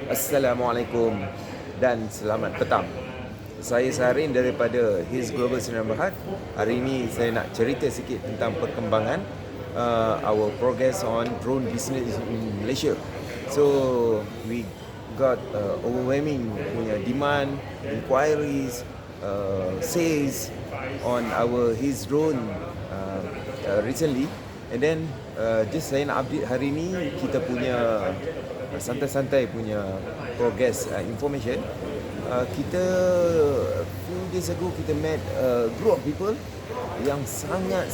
Assalamualaikum dan selamat petang. Saya Saharin daripada HiiLSE Global Sdn Bhd. Hari ini saya nak cerita sikit tentang perkembangan our progress on drone business in Malaysia. So we got overwhelming punya demand, inquiries, sales on our HiiLSE drone recently. And then just saya nak update hari ni kita punya santai-santai punya progress information. Kita few days ago kita met a group of people yang sangat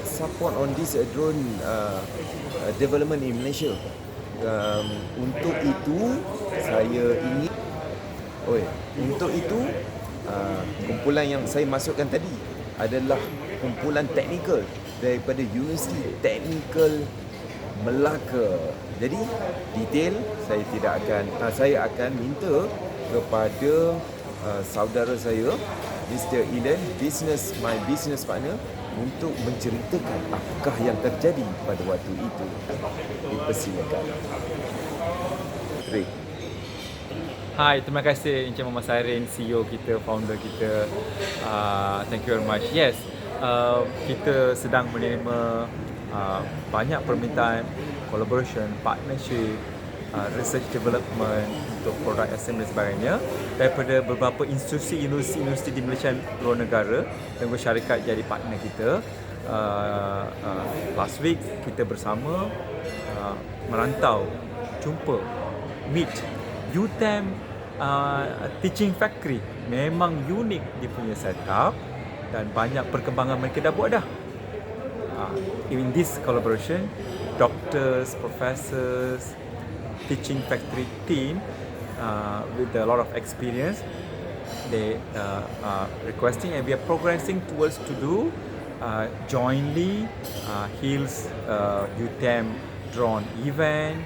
support on this drone development in Malaysia. Untuk itu saya ingin kumpulan yang saya masukkan tadi adalah kumpulan teknikal daripada Universiti Teknikal Melaka. Jadi detail saya akan minta kepada saudara saya Mr. Ilan, my business partner, untuk menceritakan apakah yang terjadi pada waktu itu. Dipersilakan. Hai, terima kasih Encik Muhammad Saharin, CEO kita, founder kita. Thank you very much. Yes, kita sedang menerima banyak permintaan collaboration, partnership, research development untuk produk assembly dan sebagainya daripada beberapa universiti di Malaysia dan luar negara yang bersyarikat jadi partner kita. Last week kita bersama merantau, jumpa, meet UTeM teaching factory. Memang unik dia punya setup dan banyak perkembangan mereka dah buat dah. In this collaboration, doctors, professors, teaching factory team with a lot of experience, they requesting and we are progressing towards to do jointly HiiLSE UTeM drone event,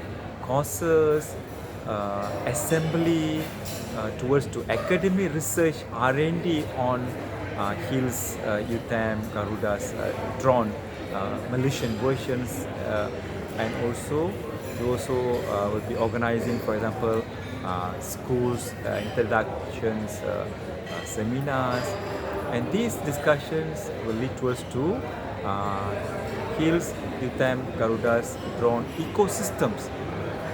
courses, assembly towards to academic research, R&D on HiiLSE UTeM Garuda's drone Malaysian versions, and also we will be organizing, for example, schools introductions, seminars, and these discussions will lead towards to HiiLSE UTeM Garuda's drone ecosystems,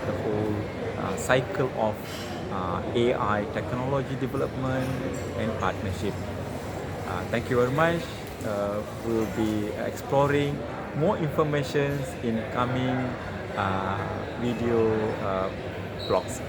the whole cycle of AI technology development and partnership. Thank you very much. We'll be exploring more information in coming video blogs.